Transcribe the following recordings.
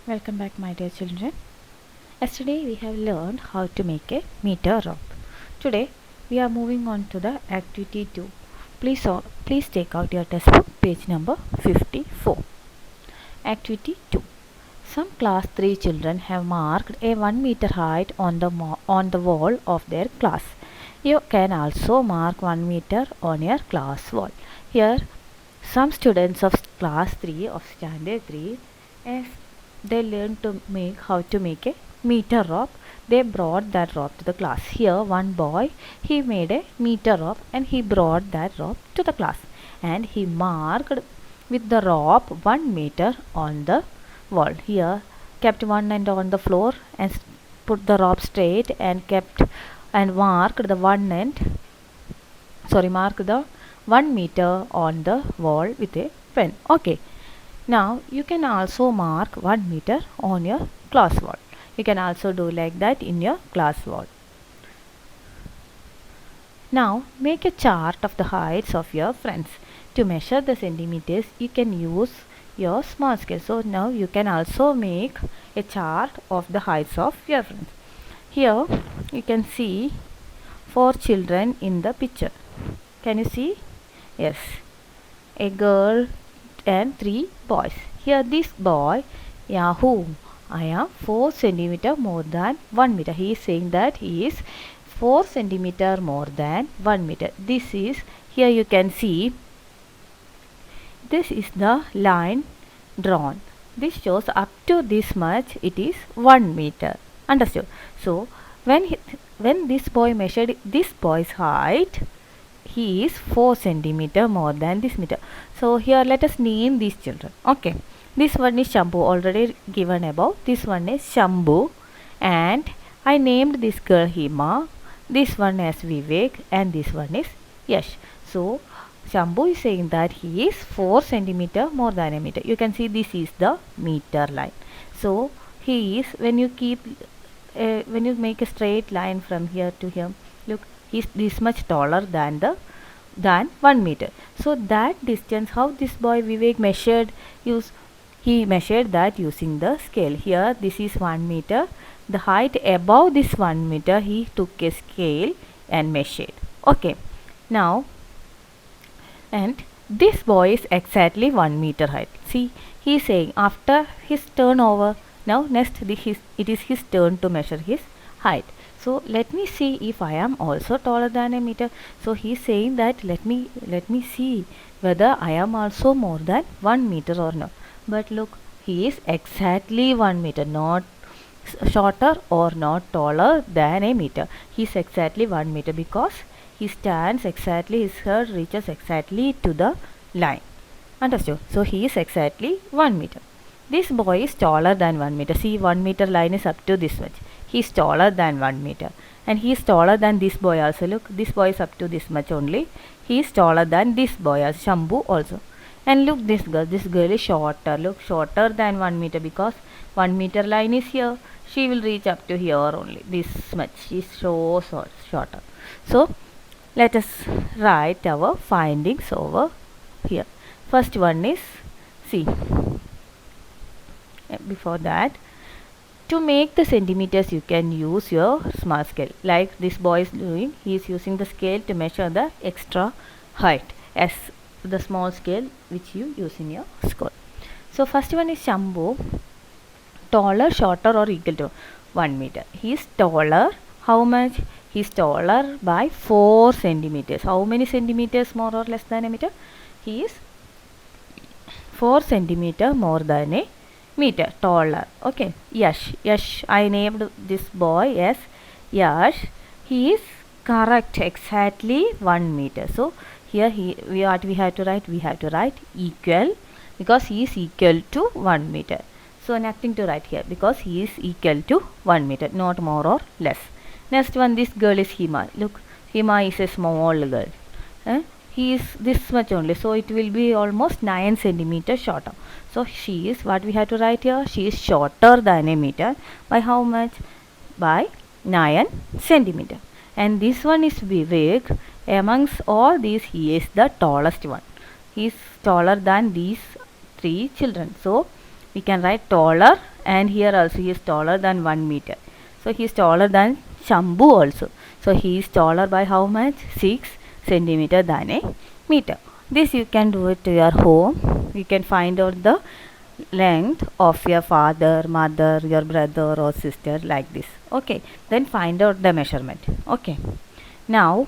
Welcome back, my dear children. Yesterday we have learned how to make a meter rope. Today we are moving on to the activity 2. Please take out your textbook, page number 54. Activity 2. Some class 3 children have marked a 1 meter height on the wall of their class. You can also mark 1 meter on your class wall. Here, some students of class 3 of standard 3, as they learned to make how to make a meter rope, they brought that rope to the class. Here, one boy, he made a meter rope and he brought that rope to the class, and he marked with the rope 1 meter on the wall. Here, kept one end on the floor and put the rope straight and kept and marked the mark the 1 meter on the wall with a pen. Okay, now you can also mark 1 meter on your class wall. You can also do like that in your class wall. Now make a chart of the heights of your friends. To measure the centimeters, you can use your small scale. So now you can also make a chart of the heights of your friends. Here you can see 4 children in the picture. Can you see? Yes, a girl and 3 boys. Here this boy, Yahoo, I am 4 centimeter more than 1 meter. He is saying that he is 4 centimeter more than 1 meter. This is, here you can see, this is the line drawn. This shows up to this much, it is 1 meter. Understood? So when this boy measured this boy's height, he is 4 centimeter more than this meter. So here let us name these children. Okay, this one is Shambhu, already given above. This one is Shambhu, and I named this girl Hima, this one as Vivek, and this one is Yash. So Shambhu is saying that he is 4 centimeter more than a meter. You can see this is the meter line. So he is, when you make a straight line from here to here, look, he is this much taller than 1 meter. So that distance, how this boy Vivek measured, he measured that using the scale. Here this is 1 meter. The height above this 1 meter, he took a scale and measured. Okay, now, and this boy is exactly 1 meter height. See, he is saying after his turnover, now next it is his turn to measure his height. So let me see if I am also taller than a meter. So he is saying that let me see whether I am also more than 1 meter or not. But look, he is exactly 1 meter, not shorter or not taller than a meter. He is exactly 1 meter because he stands exactly, his head reaches exactly to the line. Understood? So he is exactly 1 meter. This boy is taller than 1 meter. See, 1 meter line is up to this much. He is taller than 1 meter. And he is taller than this boy also. Look, this boy is up to this much only. He is taller than this boy as Shambhu also. And look, this girl is shorter. Look, shorter than 1 meter because 1 meter line is here. She will reach up to here only. This much. She is so shorter. So let us write our findings over here. First one is, see, before that, to make the centimeters you can use your small scale like this boy is doing. He is using the scale to measure the extra height as the small scale which you use in your school. So first one is Shambhu, taller, shorter or equal to 1 meter. He is taller, how much? He is taller by 4 centimeters. How many centimeters more or less than a meter? He is 4 centimeter more than a meter taller. Okay, Yash, I named this boy as Yash. He is correct, exactly 1 meter. So here we have to write equal because he is equal to 1 meter. So nothing to write here because he is equal to 1 meter, not more or less. Next one, this girl is Hima. Look, Hima is a small girl. He is this much only, so it will be almost 9 centimeters shorter. So she is, what we have to write here, she is shorter than a meter by how much? By 9 centimeter. And this one is Vivek. Amongst all these, he is the tallest one. He is taller than these 3 children. So we can write taller and here also he is taller than 1 meter. So he is taller than Shambhu also. So he is taller by how much? 6 centimeter than a meter. This you can do it to your home. You can find out the length of your father, mother, your brother or sister like this. Okay. Then find out the measurement. Okay. Now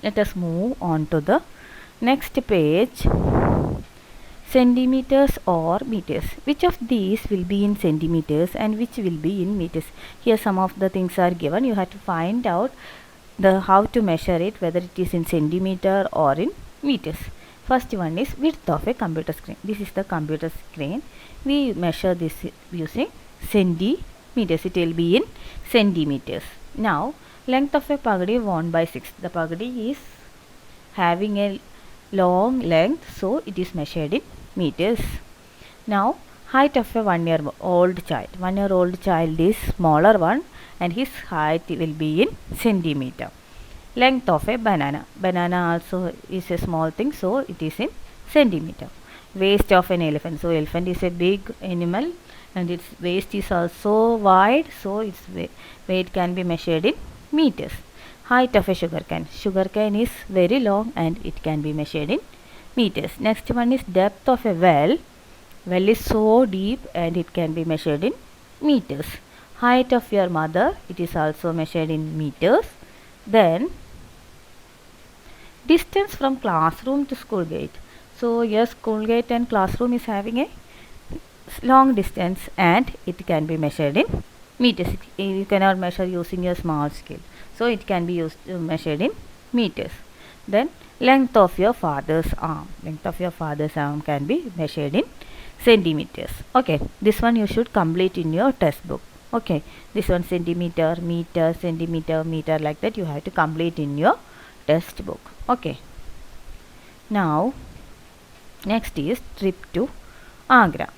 let us move on to the next page. Centimeters or meters. Which of these will be in centimeters and which will be in meters? Here some of the things are given. You have to find out the how to measure it, whether it is in centimeter or in meters. First one is width of a computer screen. This is the computer screen. We measure this using centimeters. It will be in centimeters. Now length of a pagadi worn by 6. The pagadi is having a long length, so it is measured in meters. Now height of a 1 year old child. 1 year old child is smaller one and his height will be in centimeter. Length of a banana. Banana also is a small thing, so it is in centimeter. Waist of an elephant. So elephant is a big animal and its waist is also wide, so its weight can be measured in meters. Height of a sugarcane. Sugarcane is very long and it can be measured in meters. Next one is depth of a well. Well is so deep and it can be measured in meters. Height of your mother. It is also measured in meters. Then distance from classroom to school gate. So your school gate and classroom is having a long distance and it can be measured in meters. You cannot measure using your small scale. So it can be measured in meters. Then length of your father's arm. Length of your father's arm can be measured in centimeters. Okay, this one you should complete in your test book. Okay, this one centimeter, meter, centimeter, meter, like that you have to complete in your test book. Okay. Now next is trip to Agra.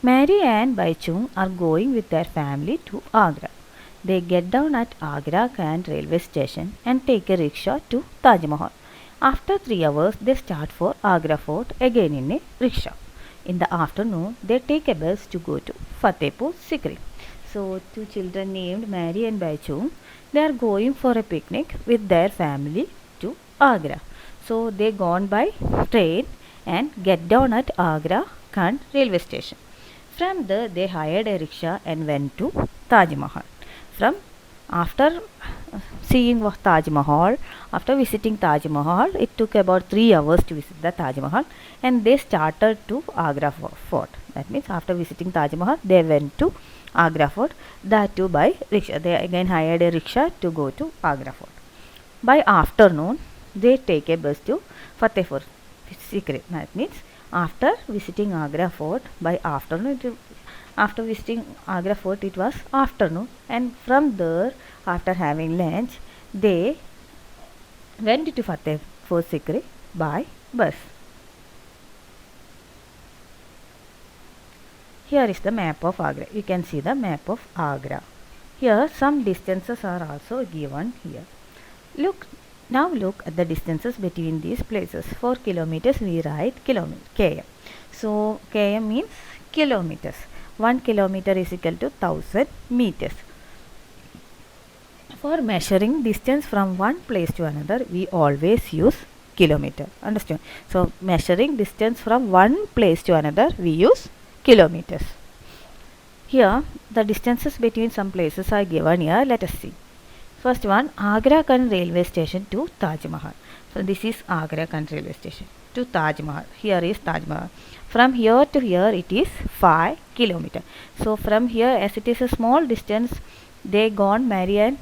Mary and Baichung are going with their family to Agra. They get down at Agra Kant railway station and take a rickshaw to Taj Mahal. After 3 hours, they start for Agra Fort again in a rickshaw. In the afternoon, they take a bus to go to Fatehpur Sikri. So, two children named Mary and Baichung, they are going for a picnic with their family to Agra. So, they gone by train and get down at Agra Kant railway station. From there, they hired a rickshaw and went to Taj Mahal. After seeing Taj Mahal, after visiting Taj Mahal, it took about 3 hours to visit the Taj Mahal, and they started to Agra Fort. That means after visiting Taj Mahal, they went to Agra Fort, that too by rickshaw. They again hired a rickshaw to go to Agra Fort. By afternoon, they take a bus to Fatehpur Sikri. That means after visiting Agra Fort, by afternoon, after visiting Agra Fort, it was afternoon, and from there, after having lunch, they went to Fatehpur Sikri by bus. Here is the map of Agra. You can see the map of Agra. Here some distances are also given here. Now look at the distances between these places. For kilometers we write km. So km means kilometers. 1 kilometer is equal to 1000 meters. For measuring distance from one place to another, we always use kilometer. Understand? So measuring distance from one place to another, we use kilometers. Here the distances between some places are given here. Let us see. First one, Agra Kant railway station to Taj Mahal. So this is Agra Kant railway station to Taj Mahal. Here is Taj Mahal. From here to here it is 5 kilometer. So from here, as it is a small distance, they gone Mary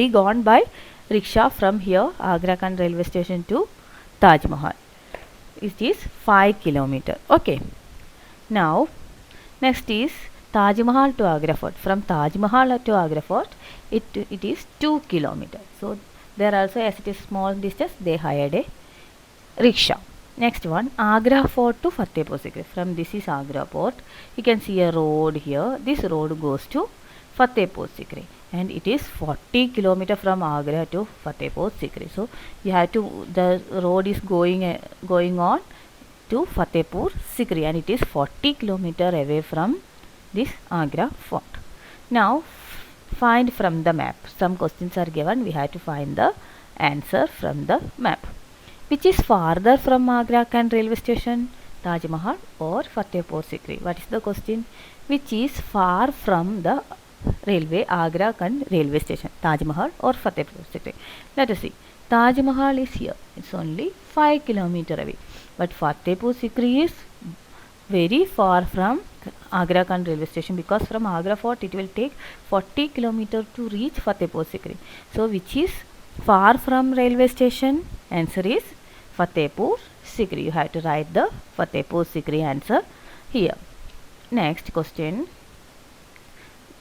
gone by rickshaw from here Agra Kant railway station to Taj Mahal. It is 5 kilometer. Okay. Now next is Taj Mahal to Agra Fort. From Taj Mahal to Agra Fort, it is 2 kilometer. So there also, as it is small distance, they hired a rickshaw. Next one, Agra Fort to Fatehpur Sikri. From this is Agra Fort. You can see a road here. This road goes to Fatehpur Sikri, and it is 40 kilometer from Agra to Fatehpur Sikri. So you have to, the road is going on to Fatehpur Sikri, and it is 40 km away from this Agra fort. Now find from the map. Some questions are given. We have to find the answer from the map. Which is farther from Agra Khan railway station, Taj Mahal or Fatehpur Sikri? What is the question? Which is far from the railway, Agra Khan railway station, Taj Mahal or Fatehpur Sikri? Let us see. Taj Mahal is here. It's only 5 km away. But Fatehpur Sikri is very far from Agra Khan railway station, because from Agra fort it will take 40 km to reach Fatehpur Sikri. So which is far from railway station? Answer is Fatehpur Sikri. You have to write the Fatehpur Sikri answer here. Next question.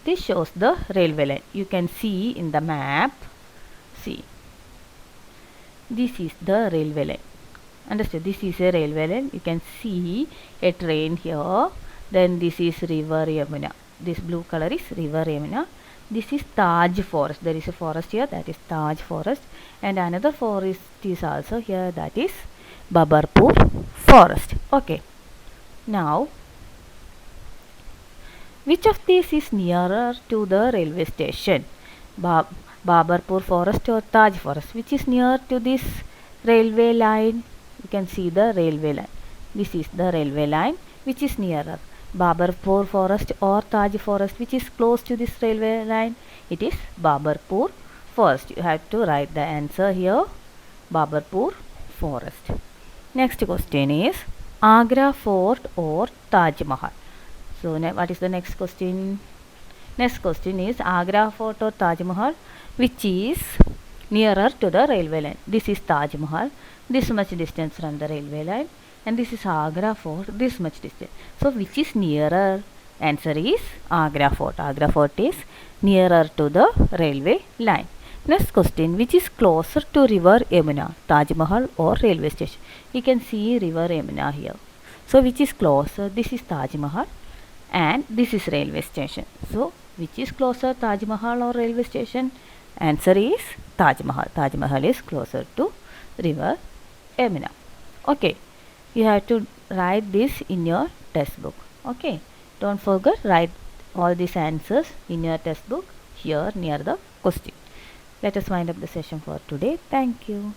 This shows the railway line. You can see in the map. See. This is the railway line. Understood? This is a railway line. You can see a train here. Then this is river Yamuna. This blue color is river Yamuna. This is Taj forest. There is a forest here, that is Taj forest. And another forest is also here, that is Babarpur forest. Okay. Now, which of these is nearer to the railway station? Babarpur forest or Taj forest? Which is near to this railway line? You can see the railway line. This is the railway line. Which is nearer? Babarpur forest or Taj forest? Which is close to this railway line? It is Babarpur forest. You have to write the answer here. Babarpur forest. Next question is Agra fort or Taj Mahal? So what is the next question? Next question is Agra fort or Taj Mahal? Which is nearer to the railway line? This is Taj Mahal, this much distance from the railway line, and this is Agra fort, this much distance. So which is nearer? Answer is Agra fort. Agra fort is nearer to the railway line. Next question, which is closer to river Yamuna, Taj Mahal or railway station? You can see river Yamuna here. So which is closer? This is Taj Mahal and this is railway station. So which is closer, Taj Mahal or railway station? Answer is Taj Mahal. Taj Mahal is closer to river Yamuna. Okay, you have to write this in your textbook. Okay, don't forget, write all these answers in your textbook here near the question. Let us wind up the session for today. Thank you.